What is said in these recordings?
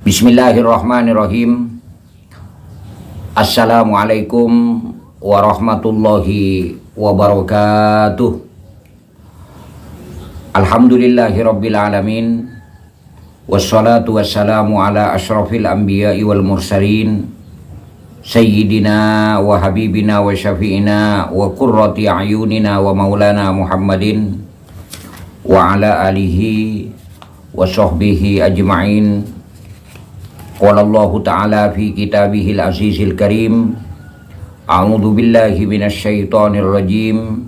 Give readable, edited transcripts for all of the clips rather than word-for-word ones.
Bismillahirrahmanirrahim. Assalamualaikum warahmatullahi wabarakatuh. Alhamdulillahi rabbil alamin. Wassalatu wassalamu ala ashrafil anbiya'i wal mursalin, Sayyidina wa habibina wa syafi'ina wa qurrati a'yunina wa maulana Muhammadin wa ala alihi wa sahbihi ajma'in. Qala Allah Ta'ala fi kitabihil azizil karim, a'udzu billahi minasy syaithanir rajim.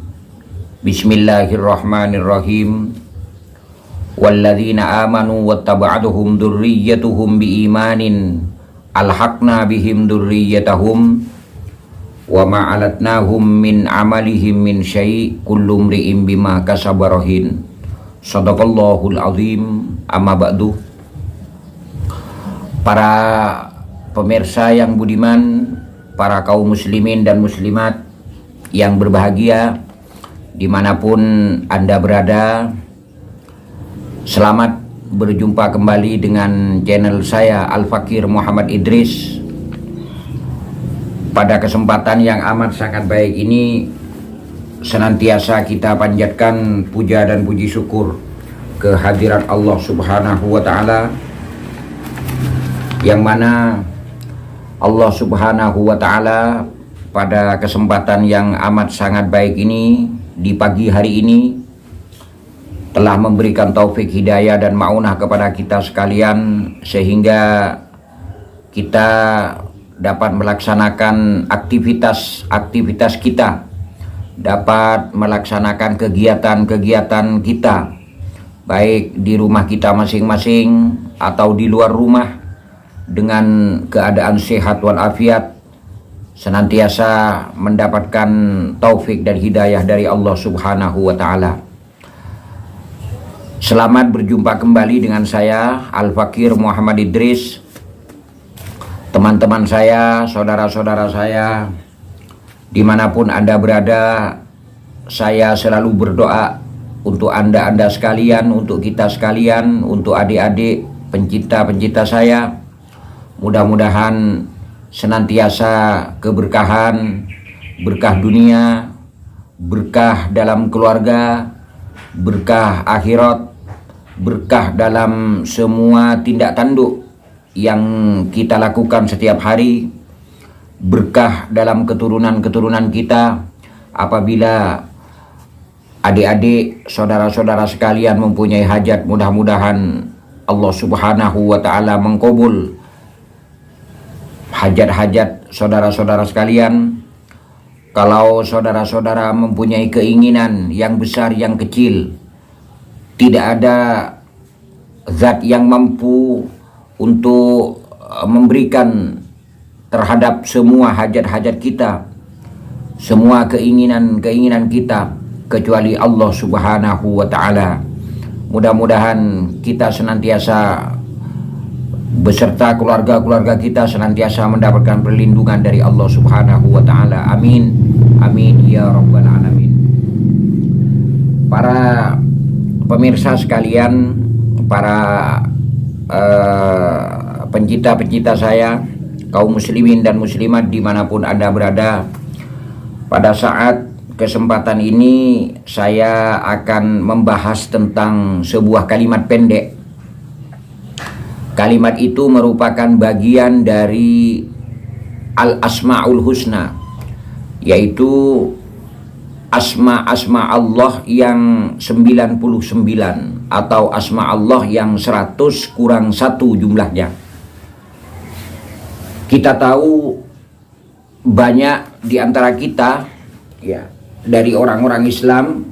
Bismillahirrahmanirrahim. Walladzina amanu wattaba'atuhum dzurriyyatuhum biimanin alhaqna bihim dzurriyyatahum wa ma alatnahum min amalihim min syai' kullu imri'in bima kasaba rahin. Shadaqallahul azim. Amma ba'du. Para pemirsa yang budiman, para kaum muslimin dan muslimat yang berbahagia dimanapun Anda berada, selamat berjumpa kembali dengan channel saya Al-Fakir Muhammad Idris. Pada kesempatan yang amat sangat baik ini, senantiasa kita panjatkan puja dan puji syukur kehadirat Allah Subhanahu wa Ta'ala, yang mana Allah Subhanahu wa Ta'ala pada kesempatan yang amat sangat baik ini, di pagi hari ini, telah memberikan taufik hidayah dan maunah kepada kita sekalian, sehingga kita dapat melaksanakan aktivitas kita, dapat melaksanakan kegiatan-kegiatan kita, baik di rumah kita masing-masing atau di luar rumah, dengan keadaan sehat walafiat, senantiasa mendapatkan taufik dan hidayah dari Allah Subhanahu wa Ta'ala. Selamat berjumpa kembali dengan saya Al-Fakir Muhammad Idris. Teman-teman saya, saudara-saudara saya, dimanapun Anda berada, saya selalu berdoa untuk Anda sekalian, untuk kita sekalian, untuk adik-adik pencinta-pencinta saya. Mudah-mudahan senantiasa keberkahan, berkah dunia, berkah dalam keluarga, berkah akhirat, berkah dalam semua tindak tanduk yang kita lakukan setiap hari, berkah dalam keturunan-keturunan kita. Apabila adik-adik, saudara-saudara sekalian mempunyai hajat, mudah-mudahan Allah Subhanahu wa Ta'ala mengkabul hajat-hajat saudara-saudara sekalian. Kalau saudara-saudara mempunyai keinginan yang besar, yang kecil, tidak ada zat yang mampu untuk memberikan terhadap semua hajat-hajat kita, semua keinginan-keinginan kita, kecuali Allah Subhanahu wa Ta'ala. Mudah-mudahan kita senantiasa beserta keluarga-keluarga kita senantiasa mendapatkan perlindungan dari Allah Subhanahu wa Ta'ala. Amin. Amin ya rabbal alamin. Para pemirsa sekalian, para pencinta-pencinta saya, kaum muslimin dan muslimat dimanapun Anda berada, pada saat kesempatan ini saya akan membahas tentang sebuah kalimat pendek. Kalimat itu merupakan bagian dari Al-Asma'ul Husna, yaitu asma-asma Allah yang 99 atau asma Allah yang 100 kurang 1 jumlahnya. Kita tahu banyak di antara kita, ya, dari orang-orang Islam,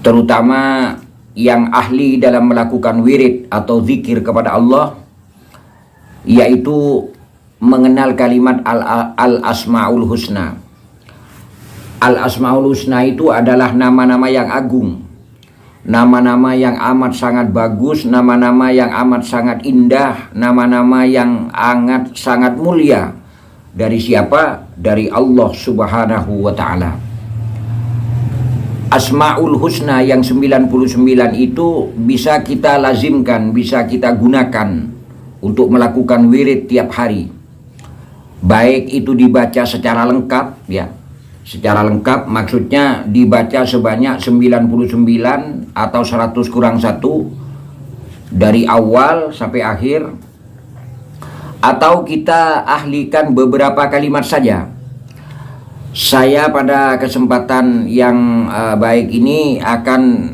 terutama yang ahli dalam melakukan wirid atau zikir kepada Allah, yaitu mengenal kalimat Al-Asma'ul Husna. Al-Asma'ul Husna itu adalah nama-nama yang agung, nama-nama yang amat sangat bagus, nama-nama yang amat sangat indah, nama-nama yang sangat mulia. Dari siapa? Dari Allah Subhanahu wa Ta'ala. Asma'ul Husna yang 99 itu bisa kita lazimkan, bisa kita gunakan untuk melakukan wirid tiap hari. Baik itu dibaca secara lengkap ya. Secara lengkap maksudnya dibaca sebanyak 99 atau 100 kurang 1 dari awal sampai akhir, atau kita ahlikan beberapa kalimat saja. Saya pada kesempatan yang baik ini akan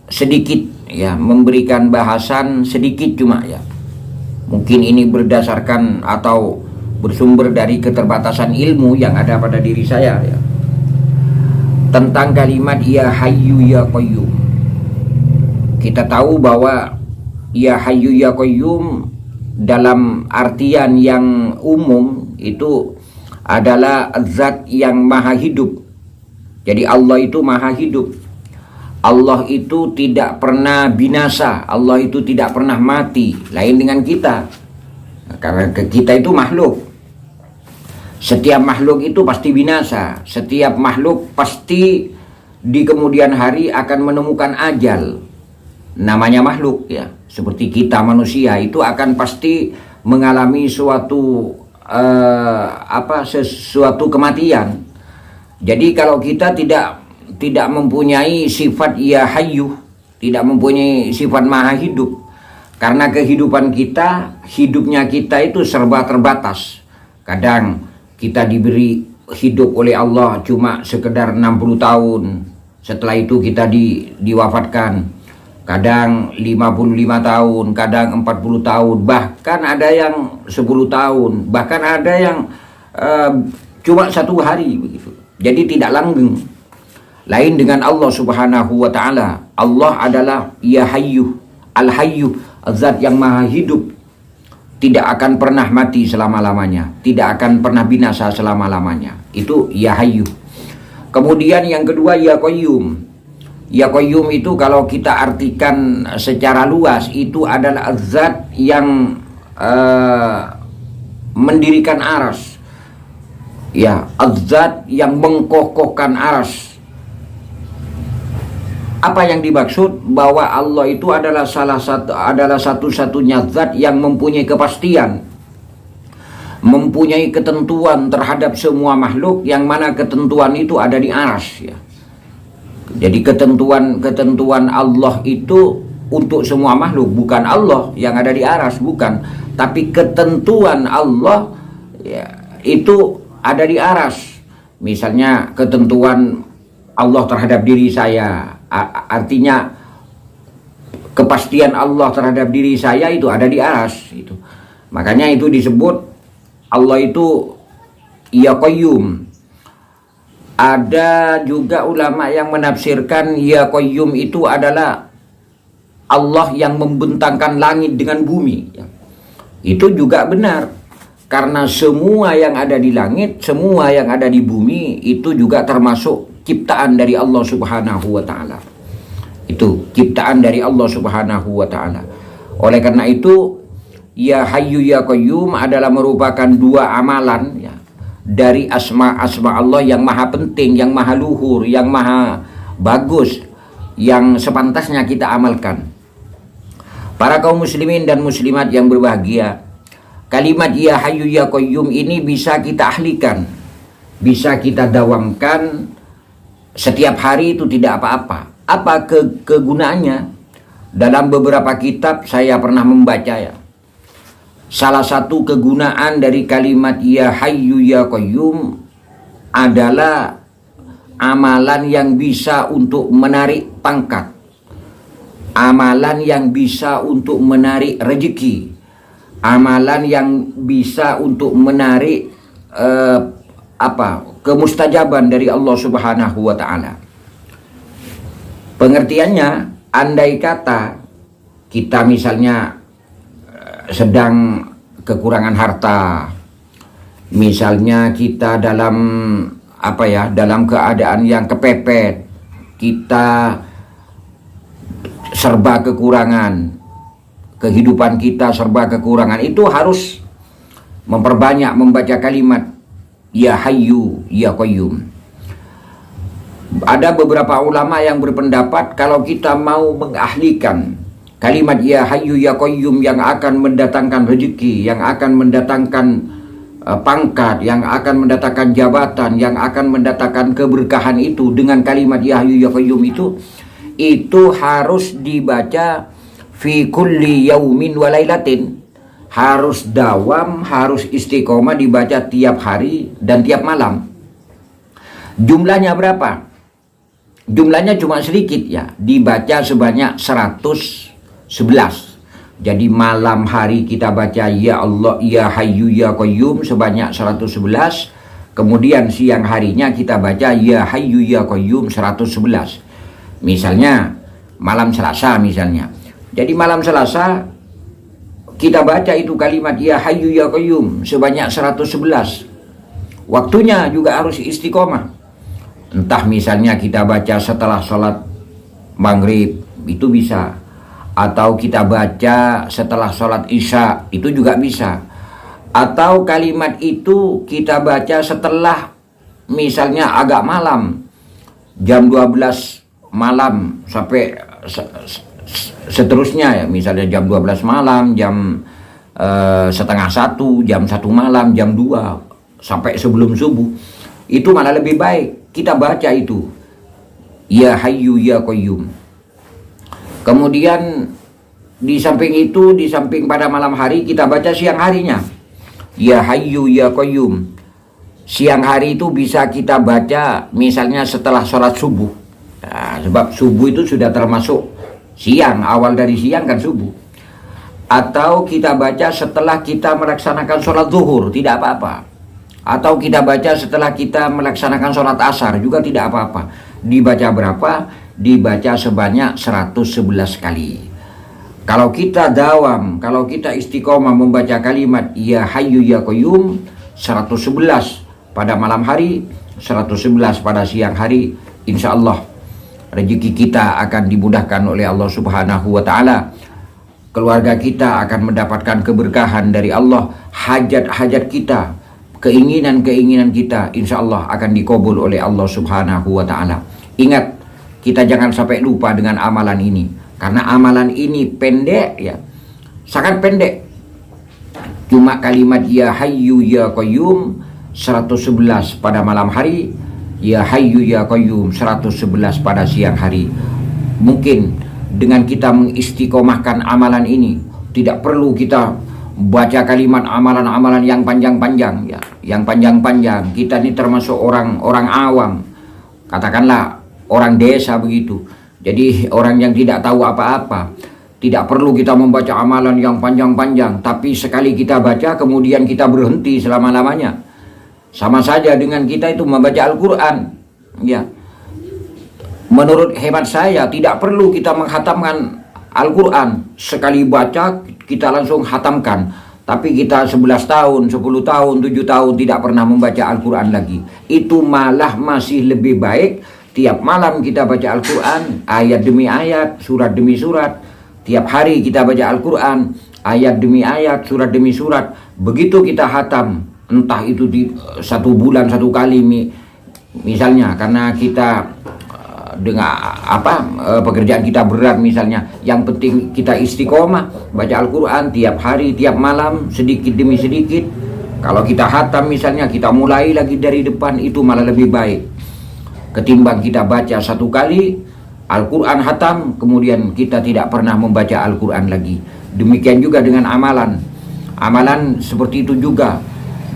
sedikit ya memberikan bahasan sedikit cuma ya. Mungkin ini berdasarkan atau bersumber dari keterbatasan ilmu yang ada pada diri saya ya. Tentang kalimat ya hayyu ya qayyum. Kita tahu bahwa ya hayyu ya qayyum dalam artian yang umum itu adalah zat yang maha hidup. Jadi Allah itu maha hidup. Allah itu tidak pernah binasa, Allah itu tidak pernah mati. Lain dengan kita, karena kita itu makhluk. Setiap makhluk itu pasti binasa. Setiap makhluk pasti di kemudian hari akan menemukan ajal. Namanya makhluk ya. Seperti kita manusia itu akan pasti mengalami suatu sesuatu kematian. Jadi kalau kita tidak mempunyai sifat ya hayyu, tidak mempunyai sifat maha hidup, karena kehidupan kita, hidupnya kita itu serba terbatas. Kadang kita diberi hidup oleh Allah cuma sekedar 60 tahun. Setelah itu kita diwafatkan. Kadang 55 tahun, kadang 40 tahun, bahkan ada yang 10 tahun, bahkan ada yang cuma 1 hari begitu. Jadi tidak langgeng. Lain dengan Allah Subhanahu wa taala. Allah adalah ya hayyu, al-hayyu, zat yang maha hidup. Tidak akan pernah mati selama-lamanya, tidak akan pernah binasa selama-lamanya. Itu ya hayyu. Kemudian yang kedua ya qayyum. Ya qayyum itu kalau kita artikan secara luas itu adalah zat yang mendirikan aras. Ya, zat yang mengkokohkan aras. Apa yang dimaksud? Bahwa Allah itu adalah satu-satunya zat yang mempunyai kepastian, mempunyai ketentuan terhadap semua makhluk, yang mana ketentuan itu ada di aras ya. Jadi ketentuan Allah itu untuk semua makhluk, bukan Allah yang ada di aras, bukan, tapi ketentuan Allah ya, itu ada di aras. Misalnya ketentuan Allah terhadap diri saya, artinya kepastian Allah terhadap diri saya itu ada di aras itu. Makanya itu disebut Allah itu ya qayyum. Ada juga ulama yang menafsirkan ya qayyum itu adalah Allah yang membentangkan langit dengan bumi ya. Itu juga benar, karena semua yang ada di langit, semua yang ada di bumi itu juga termasuk ciptaan dari Allah Subhanahu wa taala. Itu ciptaan dari Allah Subhanahu wa taala. Oleh karena itu ya hayyu ya qayyum adalah merupakan dua amalan ya, dari asma-asma Allah yang maha penting, yang maha luhur, yang maha bagus, yang sepantasnya kita amalkan. Para kaum muslimin dan muslimat yang berbahagia, kalimat ya hayyu ya qayyum ini bisa kita ahlikan, bisa kita dawamkan setiap hari, itu tidak apa-apa. Apa kegunaannya? Dalam beberapa kitab saya pernah membaca ya, salah satu kegunaan dari kalimat ya hayyu ya qayyum adalah amalan yang bisa untuk menarik pangkat, amalan yang bisa untuk menarik rezeki, amalan yang bisa untuk menarik kemustajaban dari Allah Subhanahu wa taala. Pengertiannya, andai kata kita misalnya sedang kekurangan harta, misalnya kita dalam dalam keadaan yang kepepet, kita serba kekurangan, kehidupan kita serba kekurangan, itu harus memperbanyak membaca kalimat ya hayyu ya qayyum. Ada beberapa ulama yang berpendapat kalau kita mau mengahlikan Kalimat ya hayyu ya qayyum yang akan mendatangkan rezeki, yang akan mendatangkan pangkat, yang akan mendatangkan jabatan, yang akan mendatangkan keberkahan itu, dengan kalimat ya hayyu ya qayyum itu harus dibaca fi kulli yaumin wa lailatin. Harus dawam, harus istiqomah dibaca tiap hari dan tiap malam. Jumlahnya berapa? Jumlahnya cuma sedikit ya, dibaca sebanyak 111. Jadi malam hari kita baca ya Allah ya hayyu ya qayyum sebanyak 111. Kemudian siang harinya kita baca ya hayyu ya qayyum 111. Misalnya malam Selasa misalnya. Jadi malam Selasa kita baca itu kalimat ya hayyu ya qayyum sebanyak 111. Waktunya juga harus istiqomah. Entah misalnya kita baca setelah sholat maghrib, itu bisa. Atau kita baca setelah sholat isya, itu juga bisa. Atau kalimat itu kita baca setelah misalnya agak malam, jam 12 malam sampai seterusnya ya, misalnya jam 12 malam, jam setengah 1, jam 1 malam, jam 2 sampai sebelum subuh, itu malah lebih baik kita baca itu ya hayyu ya qayyum. Kemudian di samping itu, di samping pada malam hari, kita baca siang harinya ya hayyu ya qayyum. Siang hari itu bisa kita baca misalnya setelah sholat subuh. Nah, sebab subuh itu sudah termasuk siang, awal dari siang kan subuh. Atau kita baca setelah kita melaksanakan sholat zuhur, tidak apa-apa. Atau kita baca setelah kita melaksanakan sholat asar, juga tidak apa-apa. Dibaca berapa? Dibaca sebanyak 111 kali. Kalau kita dawam, kalau kita istiqomah membaca kalimat ya hayyu ya qayyum 111 pada malam hari, 111 pada siang hari, insya Allah rezeki kita akan dimudahkan oleh Allah Subhanahu wa Ta'ala. Keluarga kita akan mendapatkan keberkahan dari Allah. Hajat-hajat kita, keinginan-keinginan kita, insya Allah akan dikabul oleh Allah Subhanahu wa Ta'ala. Ingat, kita jangan sampai lupa dengan amalan ini, karena amalan ini pendek ya, sangat pendek. Cuma kalimat ya hayyu ya qayyum 111 pada malam hari, ya hayyu ya qayyum 111 pada siang hari. Mungkin dengan kita mengistiqomahkan amalan ini, tidak perlu kita baca kalimat amalan-amalan yang panjang-panjang ya, yang panjang-panjang. Kita ini termasuk orang awam, katakanlah orang desa begitu. Jadi orang yang tidak tahu apa-apa. Tidak perlu kita membaca amalan yang panjang-panjang, tapi sekali kita baca kemudian kita berhenti selama-lamanya. Sama saja dengan kita itu membaca Al-Quran ya. Menurut hemat saya tidak perlu kita menghatamkan Al-Quran. Sekali baca kita langsung hatamkan. Tapi kita 11 tahun, 10 tahun, 7 tahun tidak pernah membaca Al-Quran lagi. Itu malah masih lebih baik. Tiap malam kita baca Al-Quran, ayat demi ayat, surat demi surat. Tiap hari kita baca Al-Quran, ayat demi ayat, surat demi surat. Begitu kita hatam, entah itu di 1 bulan 1 kali misalnya, karena kita dengan pekerjaan kita berat misalnya. Yang penting kita istiqomah baca Al-Quran tiap hari, tiap malam, sedikit demi sedikit. Kalau kita hatam misalnya, kita mulai lagi dari depan, itu malah lebih baik ketimbang kita baca 1 kali Al-Quran hatam, kemudian kita tidak pernah membaca Al-Quran lagi. Demikian juga dengan amalan. Amalan seperti itu juga.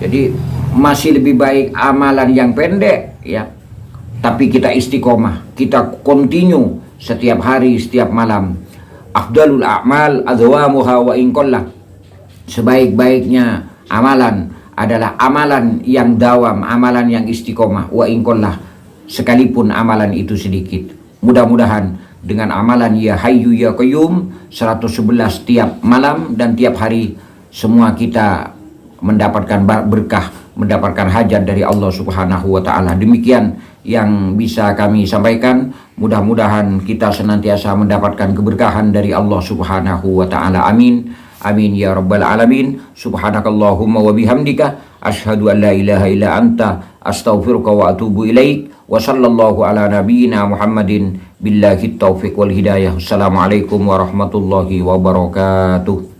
Jadi masih lebih baik amalan yang pendek ya, tapi kita istiqomah, kita continue setiap hari, setiap malam. Afdalul a'mal adwamuha wa in qallah. Sebaik-baiknya amalan adalah amalan yang dawam, amalan yang istiqomah, wa in qallah, sekalipun amalan itu sedikit. Mudah-mudahan dengan amalan ya hayyu ya qayyum 111 tiap malam dan tiap hari, semua kita mendapatkan berkah, mendapatkan hajat dari Allah Subhanahu wa Ta'ala. Demikian yang bisa kami sampaikan. Mudah-mudahan kita senantiasa mendapatkan keberkahan dari Allah Subhanahu wa Ta'ala. Amin. Amin ya rabbal alamin. Subhanakallahumma wa bihamdika asyhadu an la ilaha illa anta astaghfiruka wa atubu ilaik. Wa sallallahu ala nabiyyina Muhammadin billahi taufiq wal hidayah. Assalamualaikum warahmatullahi wabarakatuh.